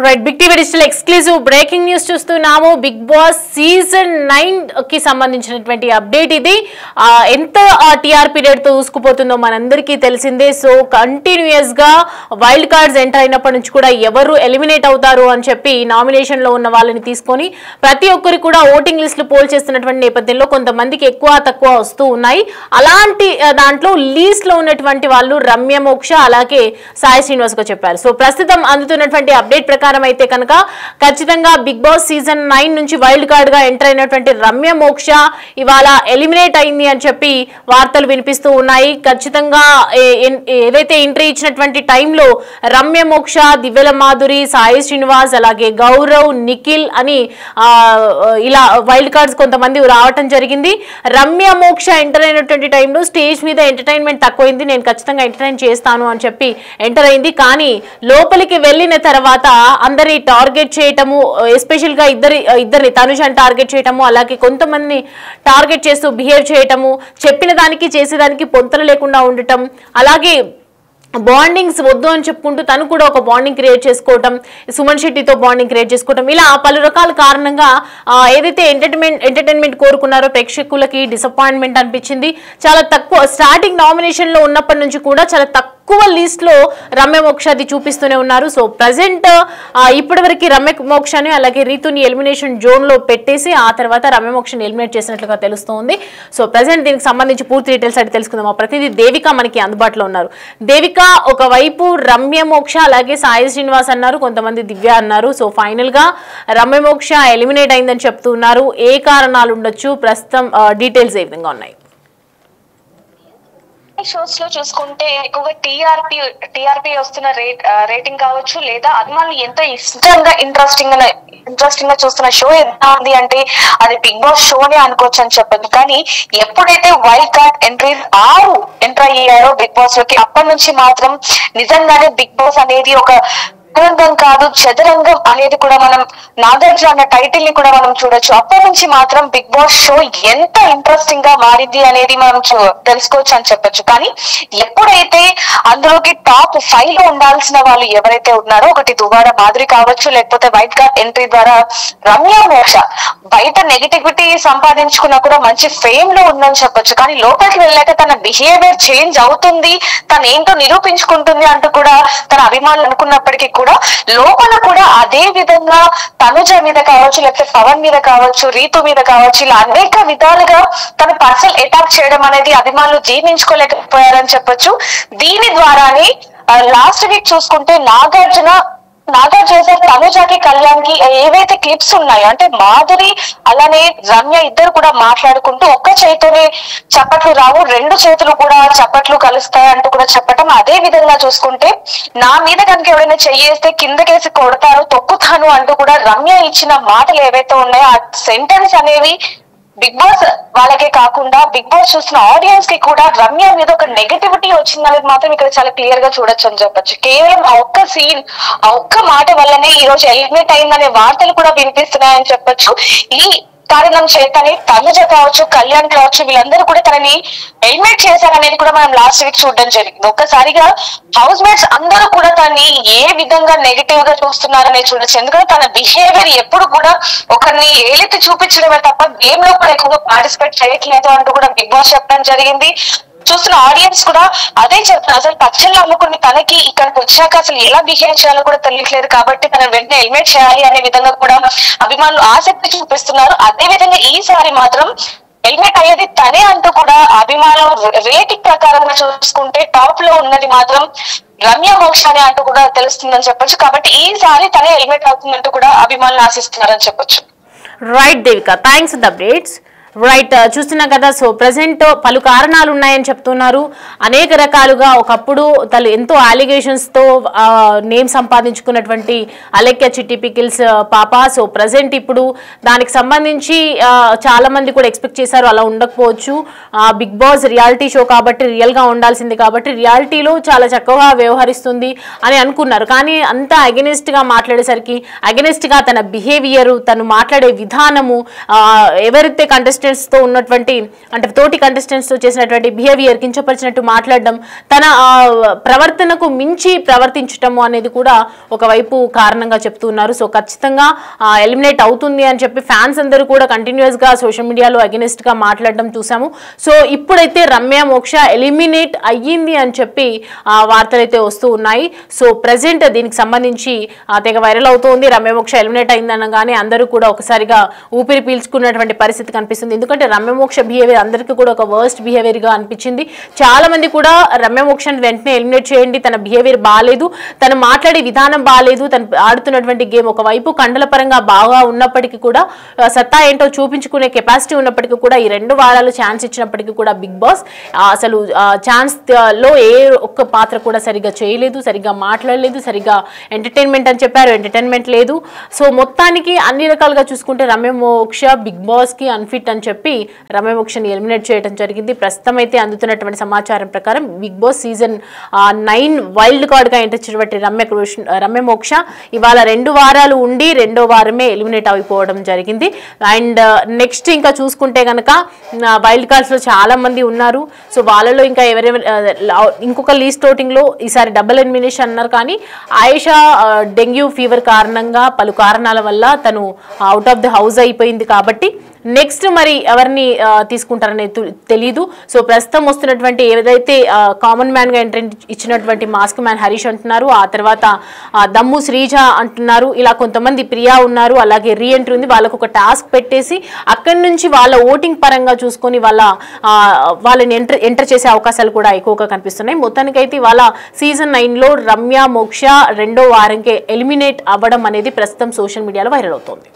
Right Big TV digital exclusive breaking news చూస్తున్నాము. Bigg Boss season 9 కి సంబంధించినటువంటి update ఇది. ఎంత టీఆర్పీ రేట్ తో ఊసుకుపోతుందో మనందరికీ తెలిసిందే. సో కంటిన్యూయస్ గా వైల్డ్ కార్డ్స్ ఎంటర్ అయినప్పటి నుంచి కూడా ఎవరు ఎలిమినేట్ అవుతారు అని చెప్పి నామినేషన్ లో ఉన్న వాళ్ళని తీసుకొని ప్రతి ఒక్కరు కూడా ఓటింగ్ లిస్టులు పోల్ చేస్తున్నటువంటి నేపథ్యంలో కొంతమందికి ఎక్కువ తక్కువ వస్తూ ఉన్నాయి. అలాంటి దాంట్లో లీస్ట్ లో ఉన్నటువంటి వాళ్ళు రమ్య మోక్ష అలాగే సాయి శ్రీనివాస్ గా చెప్పారు. సో ప్రస్తుతం అందుతున్నటువంటి అప్డేట్ ప్రకారం అయితే కనుక ఖచ్చితంగా బిగ్ బాస్ సీజన్ 9 నుంచి వైల్డ్ కార్డ్ గా ఎంటర్ అయినటువంటి రమ్య మోక్ష ఇవాళ ఎలిమినేట్ అయింది అని చెప్పి వార్తలు వినిపిస్తూ ఉన్నాయి. ఖచ్చితంగా ఏదైతే ఎంట్రీ ఇచ్చినటువంటి టైంలో రమ్య మోక్ష, దివ్యల మాధురి, సాయి శ్రీనివాస్ అలాగే గౌరవ్, నిఖిల్ అని ఇలా వైల్డ్ కార్డ్స్ కొంతమంది రావటం జరిగింది. రమ్య మోక్ష ఎంటర్ అయినటువంటి టైంలో స్టేజ్ మీద ఎంటర్టైన్మెంట్ తక్కువైంది, నేను ఖచ్చితంగా ఎంటర్టైన్ చేస్తాను అని చెప్పి ఎంటర్ అయింది. కానీ లోపలికి వెళ్ళిన తర్వాత అందరిని టార్గెట్ చేయటము, ఎస్పెషల్ గా ఇద్దరిని తనుజని టార్గెట్ చేయటము, అలాగే కొంతమందిని టార్గెట్ చేస్తూ బిహేవ్ చేయటము, చెప్పిన దానికి చేసేదానికి పొంతలు లేకుండా ఉండటం, అలాగే బాండింగ్స్ వద్దు అని చెప్పుకుంటూ తను కూడా ఒక బాండింగ్ క్రియేట్ చేసుకోవటం, సుమన్ శెట్టితో బాండింగ్ క్రియేట్ చేసుకోవటం, ఇలా పలు రకాల కారణంగా ఏదైతే ఎంటర్టైన్మెంట్ కోరుకున్నారో ప్రేక్షకులకి డిసప్పాయింట్మెంట్ అనిపించింది. చాలా తక్కువ స్టార్టింగ్ నామినేషన్ లో ఉన్నప్పటి నుంచి కూడా చాలా తక్కువ లిస్ట్ లో రమ్య మోక్షది చూపిస్తూనే ఉన్నారు. సో ప్రజెంట్ ఇప్పటి వరకు రమ్య మోక్షని అలాగే రీతుని ఎలిమినేషన్ జోన్ లో పెట్టేసి ఆ తర్వాత రమ్య మోక్షని ఎలిమినేట్ చేసినట్లుగా తెలుస్తోంది. సో ప్రజెంట్ దీనికి సంబంధించి పూర్తి డీటెయిల్స్ అయితే తెలుసుకుందాం. మా ప్రతినిధి దేవిక మనకి అందుబాటులో ఉన్నారు. దేవిక, ఒకవైపు రమ్య మోక్ష అలాగే సాయి శ్రీనివాస్ అన్నారు, కొంతమంది దివ్య అన్నారు. సో ఫైనల్ గా రమ్య మోక్ష ఎలిమినేట్ అయిందని చెప్తున్నారు. ఏ కారణాలు ఉండొచ్చు, ప్రస్తుతం డీటెయిల్స్ ఏ విధంగా ఉన్నాయి? షోస్ లో చూసుకుంటే ఎక్కువగా టీఆర్పీ వస్తున్న రేటింగ్ కావచ్చు, లేదా అభిమానులు ఎంతో ఇష్టంగా ఇంట్రెస్టింగ్ గా చూస్తున్న షో ఎంత ఉంది అంటే అది బిగ్ బాస్ షోనే అనుకోవచ్చు అని చెప్పదు. కానీ ఎప్పుడైతే వైల్డ్ కార్డ్ ఎంట్రీస్ 6 ఎంటర్ అయ్యారో బిగ్ బాస్ లోకి, అప్పటి నుంచి మాత్రం నిజంగానే బిగ్ బాస్ అనేది ఒక రంగం కాదు చదరంగం అనేది కూడా మనం నాగార్జున అన్న టైటిల్ ని కూడా మనం చూడొచ్చు. అప్పటి నుంచి మాత్రం బిగ్ బాస్ షో ఎంత ఇంట్రెస్టింగ్ గా మారింది అనేది మనం తెలుసుకోవచ్చు అని చెప్పొచ్చు. కానీ ఎప్పుడైతే అందులోకి టాప్ 5 లో ఉండాల్సిన వాళ్ళు ఎవరైతే ఉన్నారో, ఒకటి దువ్వాడ మాధురి కావచ్చు, లేకపోతే వైట్ కార్డ్ ఎంట్రీ ద్వారా రమ్య మోక్ష బయట నెగిటివిటీ సంపాదించుకున్నా కూడా మంచి ఫేమ్ లో ఉందని చెప్పొచ్చు. కానీ లోపలికి వెళ్ళాక తన బిహేవియర్ చేంజ్ అవుతుంది, తను ఏంటో నిరూపించుకుంటుంది అంటూ కూడా తన అభిమానులు అనుకున్నప్పటికీ కూడా లోపల కూడా అదే విధంగా తనుజ మీద కావచ్చు, లేకపోతే పవన్ మీద కావచ్చు, రీతు మీద కావచ్చు, ఇలా అనేక విధాలుగా తన పర్సనల్ అటాక్ చేయడం అనేది అభిమానులు జీర్ణించుకోలేకపోయారని చెప్పొచ్చు. దీని ద్వారానే లాస్ట్ వీక్ చూసుకుంటే నాగార్జున తనుజాకి, కళ్యాణ్ కి ఏవైతే క్లిప్స్ ఉన్నాయో, అంటే మాధురి అలానే రమ్య ఇద్దరు కూడా మాట్లాడుకుంటూ ఒక్క చేతితోనే చప్పట్లు రావు, 2 చేతులు కూడా చప్పట్లు కలుస్తాయి అంటూ కూడా చెప్పటం. అదే విధంగా చూసుకుంటే నా మీద కనుక ఎవరైనా చెయ్యేస్తే కిందకేసి కొడతాను, తొక్కుతాను అంటూ కూడా రమ్య ఇచ్చిన మాటలు ఏవైతే ఉన్నాయో ఆ సెంటెన్స్ అనేవి బిగ్ బాస్ వాళ్ళకే కాకుండా బిగ్ బాస్ చూసిన ఆడియన్స్ కి కూడా రమ్య మీద ఒక నెగటివిటీ వచ్చిందనేది మాత్రం ఇక్కడ చాలా క్లియర్ గా చూడొచ్చు అని చెప్పొచ్చు. కేవలం ఆ ఒక్క సీన్, ఆ ఒక్క మాట వల్లనే ఈ రోజు ఎలిమినేట్ అయిందనే వార్తలు కూడా వినిపిస్తున్నాయని చెప్పొచ్చు. ఈ కారణం చేతనే తనుజ కావచ్చు, కళ్యాణ్ కావచ్చు, వీళ్ళందరూ కూడా తనని ఎలిమినేట్ చేశారనేది కూడా మనం లాస్ట్ వీక్ చూడడం జరిగింది. ఒక్కసారిగా హౌస్ మేట్స్ అందరూ కూడా తనని ఏ విధంగా నెగిటివ్ గా చూస్తున్నారనేది చూడొచ్చు. ఎందుకంటే తన బిహేవియర్ ఎప్పుడు కూడా ఒకరిని ఏలెత్తి చూపించడమే తప్ప గేమ్ లో కూడా ఎక్కువగా పార్టిసిపేట్ చేయట్లేదు అంటూ కూడా బిగ్ బాస్ చెప్పడం జరిగింది. చూస్తున్న ఆడియన్స్ కూడా అదే చెప్తున్నారు, అసలు పచ్చళ్ళు అమ్ముకుని తనకి ఇక్కడికి వచ్చాక అసలు ఎలా బిహేవ్ చేయాలో కూడా తెలియట్లేదు, కాబట్టి తన వెంటనే ఎలిమినేట్ చేయాలి అనే విధంగా కూడా అభిమానులు ఆసక్తి చూపిస్తున్నారు. అదే విధంగా ఈసారి మాత్రం ఎలిమినేట్ అయ్యేది తనే అంటూ కూడా అభిమానులు రేటింగ్ ప్రకారంగా చూసుకుంటే టాప్ లో ఉన్నది మాత్రం రమ్య మోక్ష అని అంటూ కూడా తెలుస్తుందని చెప్పొచ్చు. కాబట్టి ఈసారి తనే ఎలిమినేట్ అవుతుందంటూ కూడా అభిమానులు ఆశిస్తున్నారని చెప్పొచ్చు. Right Devika, thanks for the updates. Right, చూస్తున్నాం కదా. సో ప్రజెంట్ పలు కారణాలు ఉన్నాయని చెప్తున్నారు. అనేక రకాలుగా ఒకప్పుడు తను ఎంతో అలిగేషన్స్ తో నేమ్ సంపాదించుకున్నటువంటి అలెక్య చిట్టి పికిల్స్ పాప. సో ప్రజెంట్ ఇప్పుడు దానికి సంబంధించి చాలా మంది కూడా ఎక్స్పెక్ట్ చేశారు అలా ఉండకపోవచ్చు, బిగ్ బాస్ రియాలిటీ షో కాబట్టి రియల్ గా ఉండాల్సింది కాబట్టి రియాలిటీలో చాలా చక్కగా వ్యవహరిస్తుంది అని అనుకున్నారు. కానీ అంత అగెనిస్ట్ గా మాట్లాడేసరికి, అగెనిస్ట్ గా తన బిహేవియర్, తను మాట్లాడే విధానము, ఎవరైతే కంటెస్ట్ కంటెస్టెంట్స్తో ఉన్నటువంటి అంటే తోటి కంటెస్టెంట్స్తో చేసినటువంటి బిహేవియర్, కించపరిచినట్టు మాట్లాడడం, తన ప్రవర్తనకు మించి ప్రవర్తించటము అనేది కూడా ఒకవైపు కారణంగా చెప్తున్నారు. సో ఖచ్చితంగా ఎలిమినేట్ అవుతుంది అని చెప్పి ఫ్యాన్స్ అందరూ కూడా కంటిన్యూస్గా సోషల్ మీడియాలో అగెనిస్ట్గా మాట్లాడడం చూసాము. సో ఇప్పుడైతే రమ్య మోక్ష ఎలిమినేట్ అయ్యింది అని చెప్పి వార్తలు అయితే వస్తూ ఉన్నాయి. సో ప్రజెంట్ దీనికి సంబంధించి తెగ వైరల్ అవుతోంది. రమ్య మోక్ష ఎలిమినేట్ అయిందనగానే అందరూ కూడా ఒకసారిగా ఊపిరి పీల్చుకున్నటువంటి పరిస్థితి కనిపిస్తుంది. ఎందుకంటే రమ్య మోక్ష బిహేవియర్ అందరికీ కూడా ఒక వర్స్ట్ బిహేవియర్గా అనిపించింది. చాలా మంది కూడా రమ్య మోక్షని వెంటనే ఎలిమినేట్ చేయండి, తన బిహేవియర్ బాగాలేదు, తను మాట్లాడే విధానం బాగాలేదు, తను ఆడుతున్నటువంటి గేమ్ ఒకవైపు కండల పరంగా బాగా ఉన్నప్పటికీ కూడా, సత్తా ఏంటో చూపించుకునే కెపాసిటీ ఉన్నప్పటికీ కూడా, ఈ 2 వారాలు ఛాన్స్ ఇచ్చినప్పటికీ కూడా బిగ్ బాస్ అసలు ఛాన్స్ లో ఏ ఒక్క పాత్ర కూడా సరిగ్గా చేయలేదు, సరిగ్గా మాట్లాడలేదు, సరిగ్గా ఎంటర్టైన్మెంట్ అని చెప్పారు, ఎంటర్టైన్మెంట్ లేదు. సో మొత్తానికి అన్ని రకాలుగా చూసుకుంటే రమ్య మోక్ష బిగ్ బాస్ కి అన్ఫిట్ అని చెప్పి రమ్య మోక్షని ఎలిమినేట్ చేయడం జరిగింది. ప్రస్తుతం అయితే అందుతున్నటువంటి సమాచారం ప్రకారం Bigg Boss season 9 wild card గా ఎంటర్ చేసినటువంటి రమ్య మోక్ష ఇవాళ 2 వారాలు ఉండి 2వ వారమే ఎలిమినేట్ అయిపోవడం జరిగింది. అండ్ నెక్స్ట్ ఇంకా చూసుకుంటే కనుక వైల్డ్ కార్డ్స్ లో చాలా మంది ఉన్నారు. సో వాళ్ళలో ఇంకా ఇంకొక లీస్ట్ ఓటింగ్ లో ఈసారి డబుల్ ఎలిమినేషన్ అన్నారు. కానీ ఆయేషా డెంగ్యూ ఫీవర్ కారణంగా పలు కారణాల వల్ల తను అవుట్ ఆఫ్ ది హౌస్ అయిపోయింది. కాబట్టి నెక్స్ట్ మరి ఎవరిని తీసుకుంటారనేది తెలీదు. సో ప్రస్తుతం వస్తున్నటువంటి ఏదైతే కామన్ మ్యాన్ గా ఎంట్రీ ఇచ్చినటువంటి మాస్క్ మ్యాన్ హరీష్ అంటున్నారు, ఆ తర్వాత దమ్ము శ్రీజ అంటున్నారు, ఇలా కొంతమంది ప్రియా ఉన్నారు, అలాగే రీ ఎంట్రీ ఉంది. వాళ్ళకు ఒక టాస్క్ పెట్టేసి అక్కడి నుంచి వాళ్ళ ఓటింగ్ పరంగా చూసుకొని వాళ్ళని ఎంటర్ చేసే అవకాశాలు కూడా ఎక్కువగా కనిపిస్తున్నాయి. మొత్తానికైతే వాళ్ళ సీజన్ 9లో రమ్య మోక్ష 2వ వారంకే ఎలిమినేట్ అవ్వడం అనేది ప్రస్తుతం సోషల్ మీడియాలో వైరల్ అవుతోంది.